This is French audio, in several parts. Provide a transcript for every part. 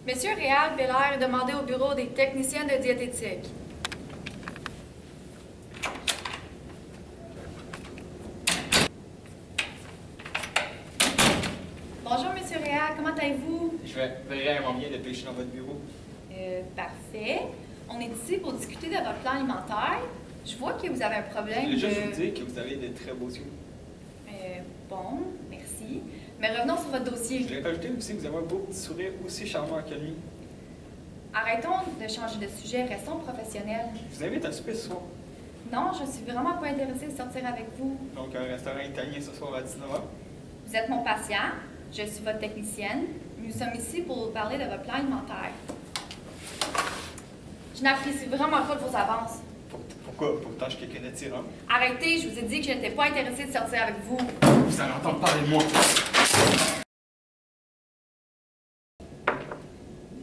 Monsieur Réal Belair est demandé au bureau des techniciens de diététique. Bonjour, Monsieur Réal, comment allez-vous? Je vais vraiment bien depuis que je suis dans votre bureau. Parfait. On est ici pour discuter de votre plan alimentaire. Je vois que vous avez un problème Je voulais juste vous dire que vous avez de très beaux yeux. Bon, merci. Mais revenons sur votre dossier. Je voulais rajouter aussi que vous avez un beau petit sourire aussi charmant que lui. Arrêtons de changer de sujet, restons professionnels. Je vous invite à souper ce soir. Non, je suis vraiment pas intéressée de sortir avec vous. Donc, un restaurant italien ce soir à 19h. Vous êtes mon patient, je suis votre technicienne. Nous sommes ici pour vous parler de votre plan alimentaire. Je n'apprécie vraiment pas de vos avances. Pourquoi? Pourtant, je suis quelqu'un d'attirant. Arrêtez, je vous ai dit que je n'étais pas intéressée de sortir avec vous. Vous allez entendre parler de moi.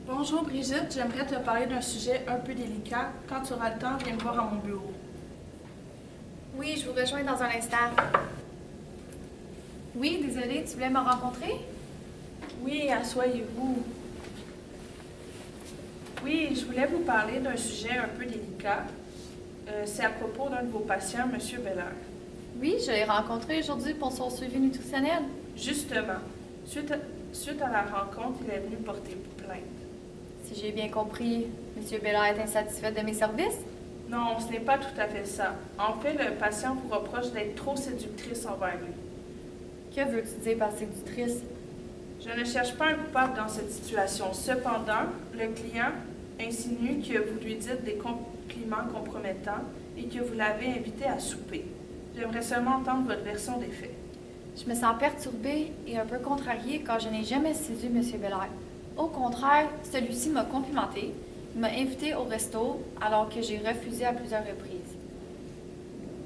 Bonjour Brigitte, j'aimerais te parler d'un sujet un peu délicat. Quand tu auras le temps, viens me voir à mon bureau. Oui, je vous rejoins dans un instant. Oui, désolée, tu voulais me rencontrer? Oui, asseyez-vous. Oui, je voulais vous parler d'un sujet un peu délicat. C'est à propos d'un de vos patients, M. Belair. Oui, je l'ai rencontré aujourd'hui pour son suivi nutritionnel. Justement, suite à la rencontre, il est venu porter plainte. Si j'ai bien compris, M. Belair est insatisfait de mes services? Non, ce n'est pas tout à fait ça. En fait, le patient vous reproche d'être trop séductrice envers lui. Que veux-tu dire par séductrice? Je ne cherche pas un coupable dans cette situation. Cependant, le client insinue que vous lui dites des compliments compromettants et que vous l'avez invité à souper. J'aimerais seulement entendre votre version des faits. Je me sens perturbée et un peu contrariée car je n'ai jamais séduit M. Belair. Au contraire, celui-ci m'a complimenté, il m'a invité au resto alors que j'ai refusé à plusieurs reprises.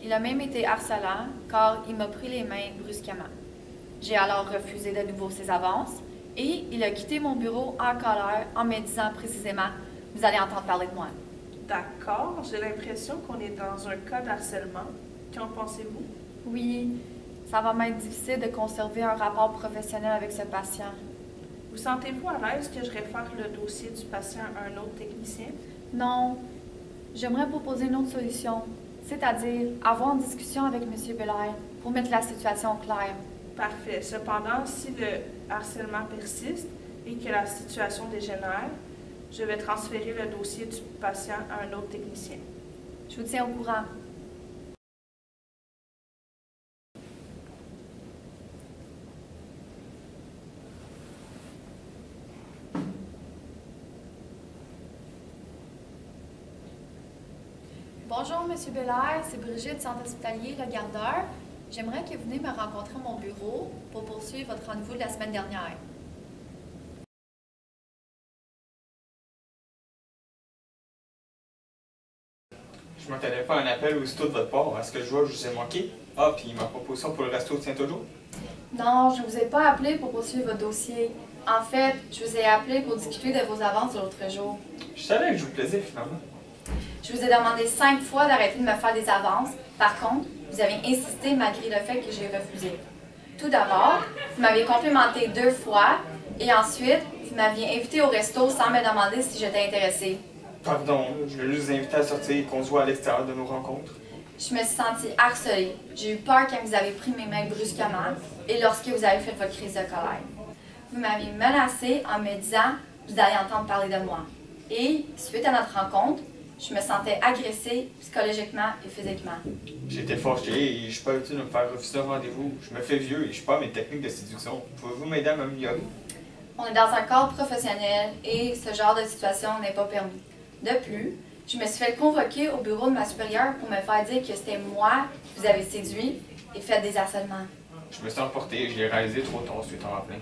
Il a même été harcelant car il m'a pris les mains brusquement. J'ai alors refusé de nouveau ses avances et il a quitté mon bureau en colère en me disant précisément « Vous allez entendre parler de moi ». D'accord, j'ai l'impression qu'on est dans un cas d'harcèlement. Qu'en pensez-vous? Oui, ça va m'être difficile de conserver un rapport professionnel avec ce patient. Vous sentez-vous à l'aise que je réfère le dossier du patient à un autre technicien? Non, j'aimerais proposer une autre solution, c'est-à-dire avoir une discussion avec M. Belair pour mettre la situation au clair. Parfait. Cependant, si le harcèlement persiste et que la situation dégénère, je vais transférer le dossier du patient à un autre technicien. Je vous tiens au courant. Bonjour, M. Belair, c'est Brigitte, centre hospitalier, le gardeur. J'aimerais que vous veniez me rencontrer à mon bureau pour poursuivre votre rendez-vous de la semaine dernière. Je m'attendais pas à un appel aussitôt de votre part. Est-ce que je vois que je vous ai manqué? Ah, puis ma proposition pour le resto tient toujours? Non, je ne vous ai pas appelé pour poursuivre votre dossier. En fait, je vous ai appelé pour discuter de vos avances de l'autre jour. Je savais que je vous plaisais finalement. Je vous ai demandé 5 fois d'arrêter de me faire des avances. Par contre, vous avez insisté malgré le fait que j'ai refusé. Tout d'abord, vous m'aviez complimenté 2 fois et ensuite, vous m'aviez invité au resto sans me demander si j'étais intéressée. Pardon, je voulais juste vous inviter à sortir et qu'on se voit à l'extérieur de nos rencontres. Je me suis sentie harcelée. J'ai eu peur quand vous avez pris mes mains brusquement et lorsque vous avez fait votre crise de colère. Vous m'aviez menacée en me disant « Vous allez entendre parler de moi ». Et, suite à notre rencontre, je me sentais agressée psychologiquement et physiquement. J'étais fâché et je suis pas habitué de me faire refuser un rendez-vous. Je me fais vieux et je suis pas à mes techniques de séduction. Pouvez-vous m'aider à m'améliorer? On est dans un cadre professionnel et ce genre de situation n'est pas permis. De plus, je me suis fait convoquer au bureau de ma supérieure pour me faire dire que c'était moi qui vous avez séduit et fait des harcèlements. Je me suis emporté et je l'ai réalisé trop tard suite à ma plainte.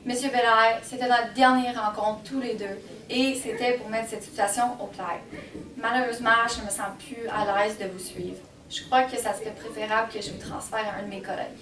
Monsieur Belair, c'était notre dernière rencontre tous les deux et c'était pour mettre cette situation au clair. Malheureusement, je ne me sens plus à l'aise de vous suivre. Je crois que ça serait préférable que je vous transfère à un de mes collègues.